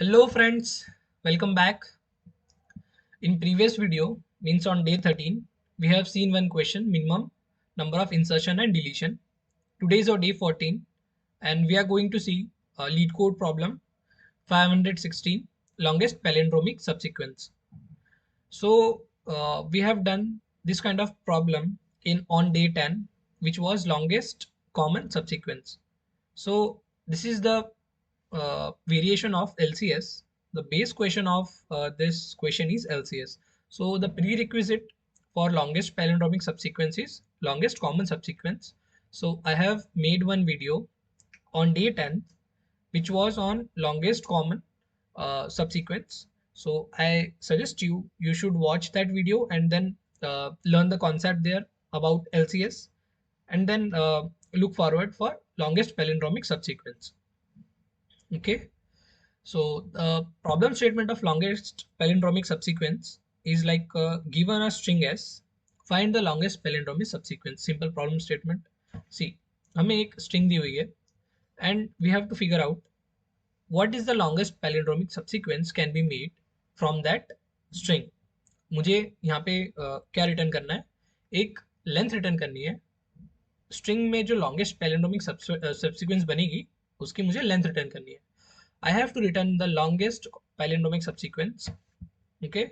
Hello friends, welcome back. In previous video, means on day 13, we have seen one question, minimum number of insertion and deletion. Today is our day 14 and we are going to see a lead code problem 516, longest palindromic subsequence. So we have done this kind of problem in on day 10, which was longest common subsequence. So this is the variation of LCS. The base question of this question is LCS. So the prerequisite for longest palindromic subsequence is longest common subsequence. So I have made one video on day 10 which was on longest common subsequence. So I suggest you should watch that video and then learn the concept there about LCS and then look forward for longest palindromic subsequence. Okay. So the problem statement of longest palindromic subsequence is like given a string s, find the longest palindromic subsequence. Simple problem statement. See, हमें एक string दी हुई है and we have to figure out what is the longest palindromic subsequence can be made from that string. मुझे यहाँ पे क्या return करना है, एक लेंथ रिटर्न करनी है. स्ट्रिंग में जो लॉन्गेस्ट पैलिंड्रोमिक सब्सिक्वेंस बनेगी उसकी मुझे लेंथ रिटर्न करनी है. I have to return the longest palindromic subsequence. Okay,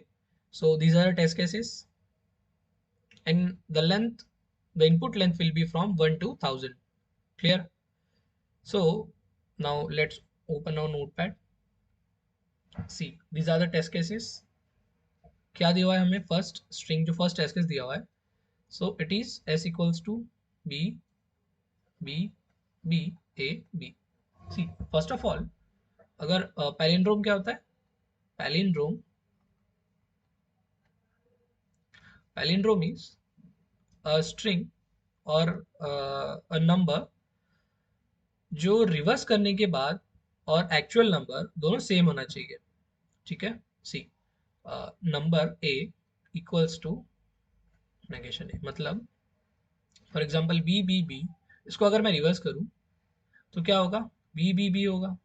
so these are the test cases, and the input length will be from 1 to 1000. Clear? So now let's open our notepad. See, these are the test cases. क्या दिया हुआ है हमें? First string जो first test case दिया हुआ है, so it is s equals to b b b a b. See, first of all, अगर पैलिंड्रोम क्या होता है? Palindrome palindrome is a string और अ नंबर जो रिवर्स करने के बाद और एक्चुअल नंबर दोनों सेम होना चाहिए. ठीक है. See, number A equals to negation A, मतलब for example B B B, इसको अगर मैं रिवर्स करूं तो क्या होगा? बी बी बी होगा.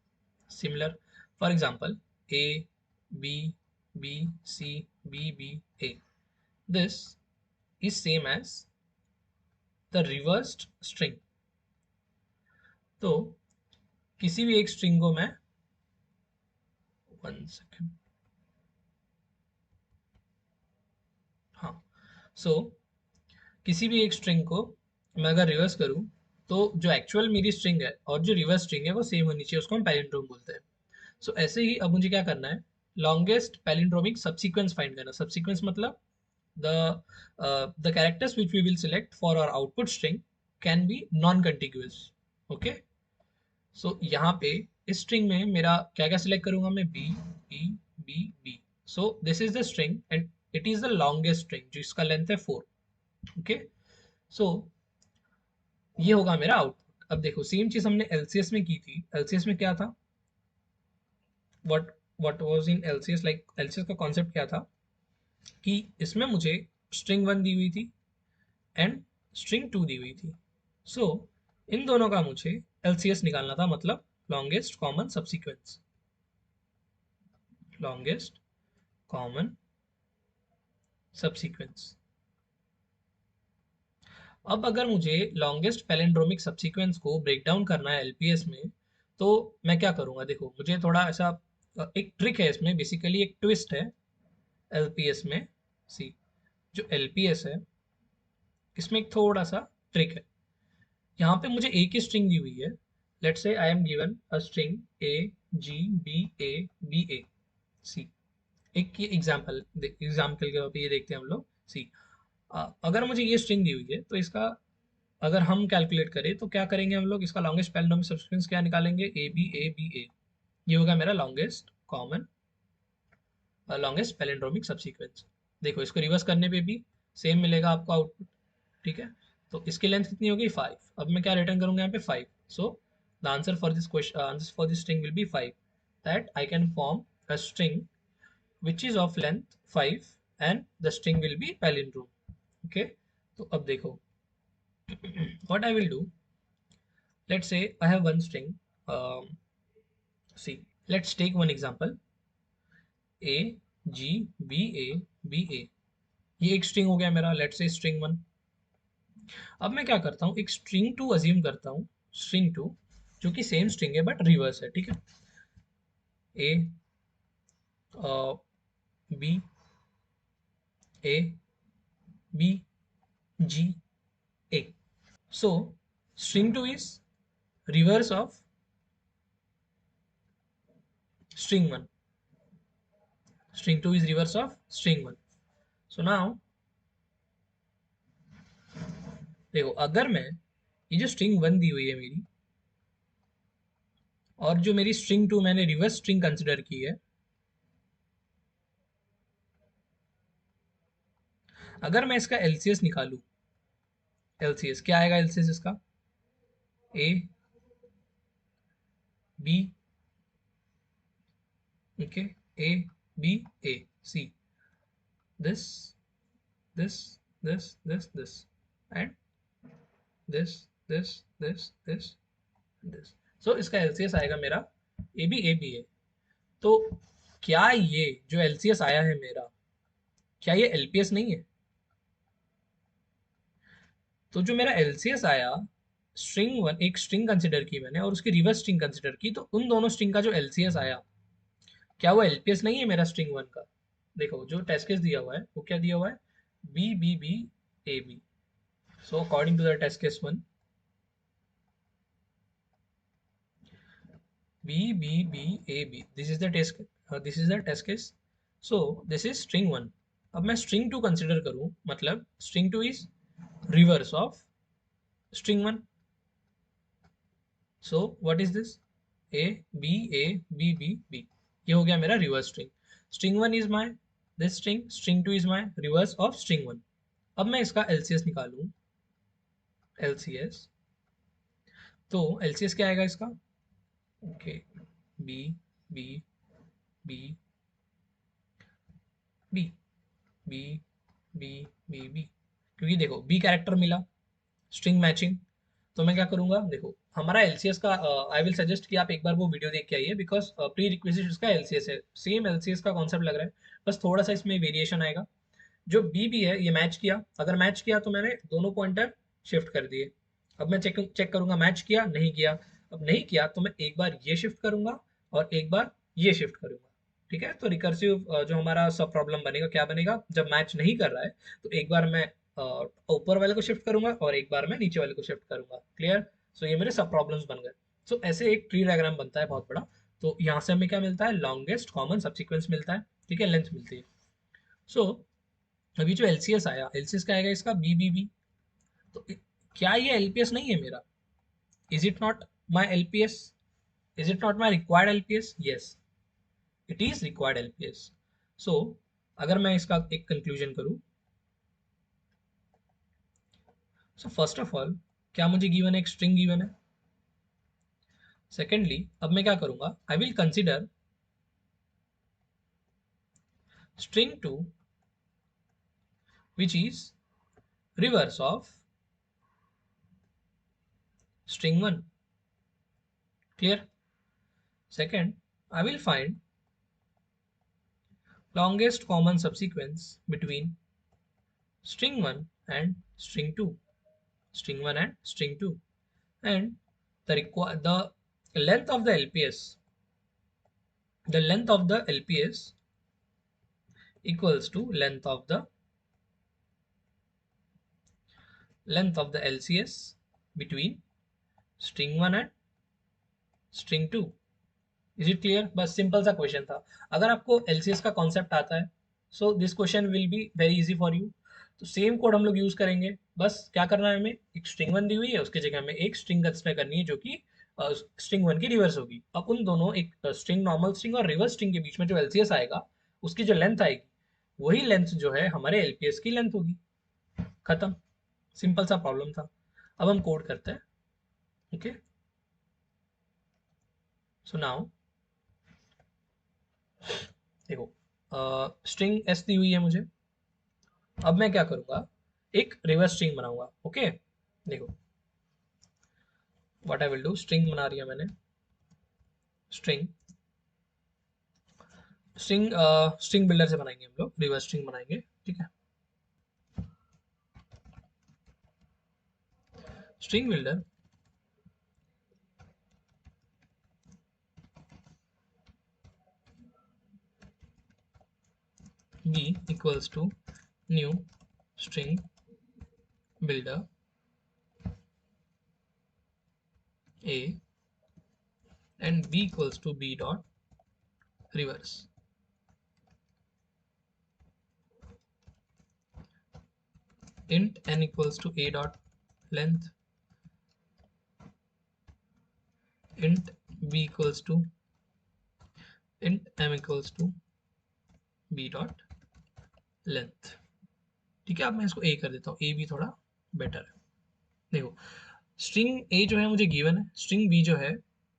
Similar, for example A B B C B B A, this is same as the reversed string. तो किसी भी एक स्ट्रिंग को मैं, वन सेकेंड, हाँ, सो किसी भी एक स्ट्रिंग को मैं अगर रिवर्स करूं तो जो एक्चुअल मेरी स्ट्रिंग है और जो रिवर्स स्ट्रिंग है वो सेम होनी चाहिए, उसको हम पैलिंड्रोम बोलते हैं. सो ऐसे ही अब मुझे क्या करना है? लॉन्गेस्ट पैलिंड्रोमिक सबसीक्वेंस फाइंड करना. सबसीक्वेंस मतलब the characters which we will select for our output string can be non-contiguous. Okay, so यहाँ पे इस string में मेरा क्या क्या select करूंगा मैं? b b b b. So this is the string and it is the longest string जिसका length है 4. Okay, so ये होगा मेरा आउटपुट. अब देखो, सेम चीज हमने LCS में की थी. LCS में क्या था? what was in LCS, like LCS का कॉन्सेप्ट क्या था कि इसमें मुझे स्ट्रिंग 1 दी हुई थी एंड स्ट्रिंग 2 दी हुई थी. सो इन दोनों का मुझे LCS निकालना था, मतलब longest common subsequence. Longest common subsequence. अब अगर मुझे लॉन्गेस्ट पैलिंड्रोमिक सबसीक्वेंस को ब्रेक डाउन करना है LPS में, तो मैं क्या करूंगा? देखो, मुझे थोड़ा ऐसा एक ट्रिक है इसमें, बेसिकली एक ट्विस्ट है LPS में. सी, जो LPS है इसमें एक थोड़ा सा ट्रिक है. यहाँ पे मुझे ए की स्ट्रिंग दी हुई है. Let's say I am given a string A G B A B A C. एक एग्जाम्पल के तौर पे ये देखते हैं हम लोग. सी, अगर मुझे ये स्ट्रिंग दी हुई है तो इसका अगर हम कैलकुलेट करें तो क्या करेंगे हम लोग? इसका लॉन्गेस्ट पैलिंड्रोमिक सबसीक्वेंस क्या निकालेंगे? ए बी ए बी ए. ये होगा मेरा longest common longest palindromic subsequence. देखो, इसको रिवर्स करने पे भी सेम मिलेगा आपको आउटपुट. ठीक है. तो इसकी लेंथ कितनी होगी? 5. अब मैं क्या रिटर्न करूंगा यहाँ पे? 5. So the answer for this question, answer for this string will be 5. That I can form a string which is of length 5 and the string will be palindrome. Okay, तो अब देखो, what I will do, let's say I have one string. See, let's take one example, A G B A B A, ये एक string हो गया मेरा, let's say string one. अब मैं क्या करता हूँ, एक स्ट्रिंग टू अज्यूम करता हूँ, स्ट्रिंग टू जो कि सेम स्ट्रिंग है बट रिवर्स है, ठीक है। A B A B G A, so string 2 is reverse of string 1. String 2 is reverse of string 1. So now देखो, अगर मैं ये जो string 1 दी हुई है मेरी, और जो मेरी string 2 मैंने रिवर्स string कंसिडर की है, अगर मैं इसका LCS निकालूं, LCS क्या आएगा, LCS इसका A B, okay, A B A C, this this this and this, so इसका LCS आएगा मेरा A B A B A। तो क्या ये जो LCS आया है मेरा, क्या ये LPS नहीं है? तो जो मेरा LCS आया, स्ट्रिंग वन, एक स्ट्रिंग कंसिडर की मैंने और उसकी रिवर्स स्ट्रिंग कंसिडर की, तो उन दोनों स्ट्रिंग का जो LCS आया, क्या वो LPS नहीं है मेरा स्ट्रिंग वन का? देखो जो टेस्ट केस दिया हुआ है वो क्या दिया हुआ है, B B B A B. So according to the test case one, B B B A B, this is the test, this is the test case. So this is string one. अब मैं string two consider करूं, मतलब string two is reverse of string 1, so what is this, a b a b b b, ये हो गया मेरा reverse string. string 1 is my this string, string 2 is my reverse of string 1। अब मैं इसका LCS निकालूं, LCS, तो LCS क्या आएगा इसका, okay, b b b b b b b b, क्योंकि देखो b कैरेक्टर मिला, स्ट्रिंग मैचिंग। तो मैं क्या करूंगा, देखो हमारा LCS का, आई विल सजेस्ट कि आप एक बार वो वीडियो देख के आइए, बिकॉज प्री रिक्विजिट उसका LCS है, सेम LCS का कॉन्सेप्ट लग रहा है, बस थोड़ा सा इसमें वेरिएशन आएगा। जो बी बी है ये मैच किया, अगर मैच किया तो मैंने दोनों पॉइंटर शिफ्ट कर दिए। अब मैं चेक चेक करूंगा मैच किया नहीं किया, अब नहीं किया तो मैं एक बार ये शिफ्ट करूंगा और एक बार ये शिफ्ट करूंगा, ठीक है। तो रिकर्सिव जो हमारा सब प्रॉब्लम बनेगा, क्या बनेगा, जब मैच नहीं कर रहा है तो एक बार मैं ऊपर वाले को शिफ्ट करूंगा और एक बार मैं नीचे वाले को शिफ्ट करूंगा, क्लियर। सो ये मेरे सब प्रॉब्लम्स बन गए। सो ऐसे एक ट्री डायग्राम बनता है बहुत बड़ा। तो यहाँ से हमें क्या मिलता है, लॉन्गेस्ट कॉमन सबसिक्वेंस मिलता है, ठीक है, लेंथ मिलती है। सो अभी जो LCS आया, LCS क्या आएगा इसका, बी बी बी। तो क्या ये LPS नहीं है मेरा, is it not my LPS, is it not my required LPS, yes it is required LPS। सो अगर मैं इसका एक कंक्लूजन करूं, सो फर्स्ट ऑफ ऑल क्या मुझे गिवन है, एक स्ट्रिंग गिवन है। सेकेंडली अब मैं क्या करूंगा, I will consider string 2 which is reverse of string 1, clear। Second, I will find longest common subsequence between string 1 and string 2, string 1 and string 2, and the length of the LPS, the length of the LPS equals to length of the LCS between string 1 and string 2। Is it clear, बस simple सा question था। अगर आपको LCS का concept आता है, so this question will be very easy for you. तो same code हम लोग यूज करेंगे, बस क्या करना है हमें, एक स्ट्रिंग वन दी हुई है, उसकी जगह हमें एक स्ट्रिंग कंसिडर करनी है जो कि स्ट्रिंग वन की रिवर्स होगी। अब उन दोनों, एक स्ट्रिंग नॉर्मल स्ट्रिंग और रिवर्स स्ट्रिंग के बीच में जो LCS आएगा, उसकी जो लेंथ आएगी, वही लेंथ जो है हमारे LPS की लेंथ होगी। खत्म, सिंपल सा प्रॉब्लम था। अब हम कोड करते हैं, ओके। सो नाउ देखो, स्ट्रिंग एस दी हुई है मुझे। अब मैं क्या करूंगा, एक रिवर्स स्ट्रिंग बनाऊंगा, ओके। देखो what I will do, string बना रही है मैंने, स्ट्रिंग स्ट्रिंग बिल्डर से बनाएंगे हम लोग, रिवर्स स्ट्रिंग बनाएंगे, ठीक है। String builder b equals to new string builder a and b equals to b dot reverse. Int n equals to a dot length, int b equals to int m equals to b dot length, ठीक है। अब मैं इसको a कर देता हूँ, a भी थोड़ा बेटर है। देखो स्ट्रिंग a जो है मुझे गिवन है, स्ट्रिंग b जो है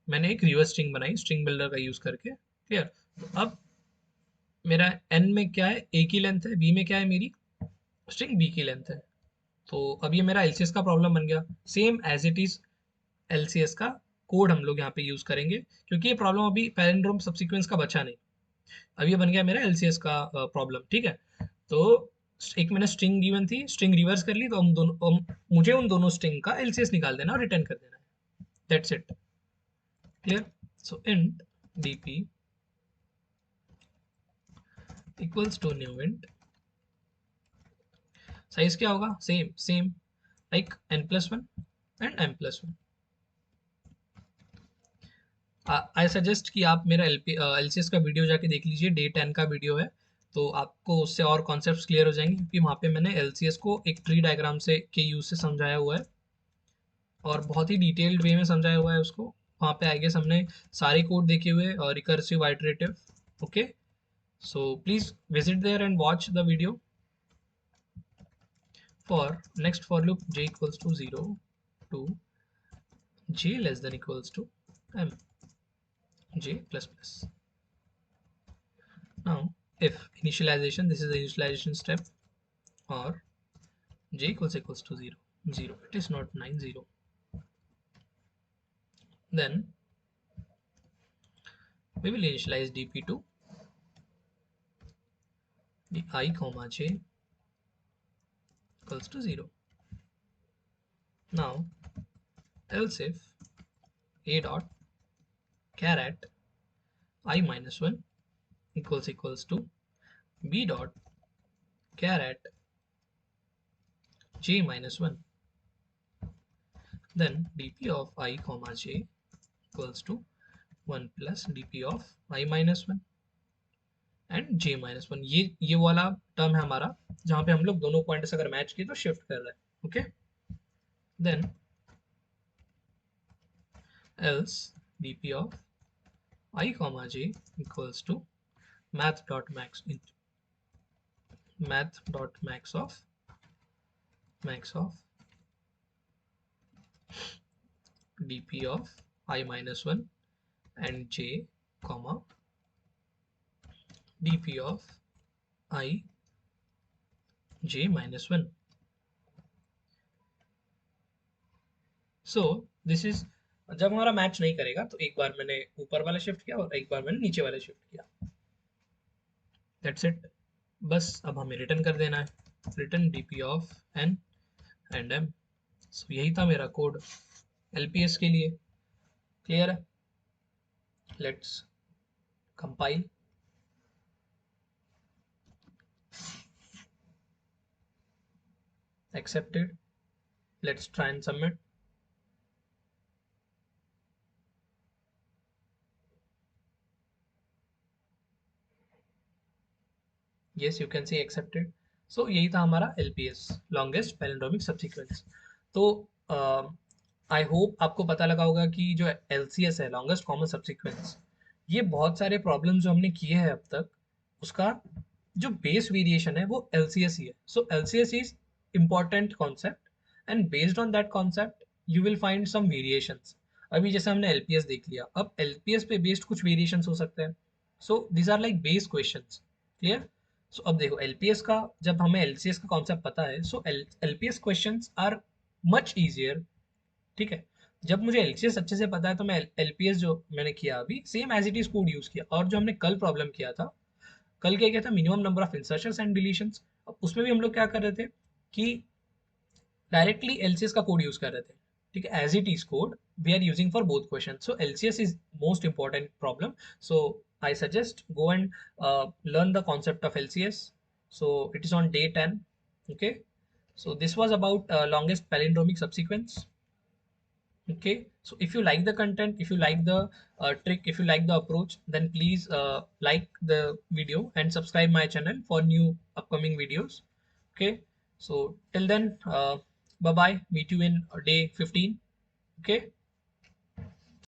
मैंने एक रिवर्स स्ट्रिंग बनाई स्ट्रिंग बिल्डर का यूज करके, क्लियर। तो अब मेरा n में क्या है, a की लेंथ है, b में क्या है, मेरी स्ट्रिंग b की लेंथ है। तो अब ये मेरा एलसीएस का प्रॉब्लम बन गया, same as it is LCS का कोड हम लोग यहाँ पे यूज करेंगे, क्योंकि ये प्रॉब्लम अभी पैरेंड्रोम सब्सिक्वेंस का बचा नहीं, अब ये बन गया मेरा एलसीएस का प्रॉब्लम, ठीक है। तो एक मैंने स्ट्रिंग गिवन थी, स्ट्रिंग रिवर्स कर ली, तो मुझे उन दोनों स्ट्रिंग का एलसीएस निकाल देना और रिटर्न कर देना है, that's it, clear. So int DP equals to new int, size क्या होगा, same same like n+1 and m+1। I suggest कि आप मेरा एलसीएस का वीडियो जाके देख लीजिए, डे 10 का वीडियो है, तो आपको उससे और कॉन्सेप्ट्स क्लियर हो जाएंगे, क्योंकि वहाँ पे मैंने एलसीएस को एक ट्री डायग्राम से के यूज से समझाया हुआ है और बहुत ही डिटेल्ड वे में समझाया हुआ है उसको। वहाँ पे आई गेस हमने सारे कोड देखे हुए और recursive iterative, okay. So please visit there and watch the video. For next for loop j equals to 0 to j less than equals to m j plus plus. Now if initialization, this is the initialization step, or j equals to 0 0, it is not 9 0, then we will initialize dp to the I comma j equals to 0. Now else if a dot caret I minus 1 equals to b dot caret j minus 1, then dp of I comma j equals to 1 plus dp of I minus 1 and j minus 1। ये वाला term है हमारा, जहां पे हम लोग दोनों points अगर मैच किए तो शिफ्ट कर रहे हैं, okay. Then else dp of I comma j equals to math dot max of dp of I minus 1 and j comma dp of I j minus 1. So this is, जब हमारा match नहीं करेगा तो एक बार मैंने ऊपर वाला शिफ्ट किया और एक बार मैंने नीचे वाला शिफ्ट किया, दैट्स इट। बस अब हमें रिटर्न कर देना है, return dp of n and m। सो यही था मेरा कोड एलपीएस के लिए, क्लियर है। Let's compile, accepted, let's try and submit. yes you can see accepted। so यही था हमारा LPS, longest palindromic subsequence। तो आई होप आपको पता लगा होगा कि जो LCS है, longest common subsequence, ये बहुत सारे प्रॉब्लम जो हमने किए हैं अब तक, उसका जो बेस वेरिएशन है वो LCS ही है। सो LCS is important concept and based on that concept you will find some variations। अभी जैसे हमने LPS देख लिया, अब LPS पे बेस्ड कुछ वेरिएशंस हो सकते हैं। So these are like base questions, clear. So अब देखो एलपीएस का, जब हमें एलसीएस का कॉन्सेप्ट पता है, so LPS questions are much easier, ठीक है। जब मुझे एलसीएस अच्छे से पता है तो मैं एलपीएस जो मैंने किया अभी same as it is code use किया, और जो हमने कल प्रॉब्लम किया था कल क्या था, minimum number of insertions and deletions. अब उसमें भी हम लोग क्या कर रहे थे कि डायरेक्टली एलसीएस का कोड यूज कर रहे थे, ठीक है, as it is code we are using for both question. So LCS is most important problem, so I suggest go and learn the concept of LCS. So it is on day 10. Okay, so this was about longest palindromic subsequence. Okay, so if you like the content, if you like the trick, if you like the approach, then please like the video and subscribe my channel for new upcoming videos. Okay, so till then, bye bye, meet you in day 15. Okay.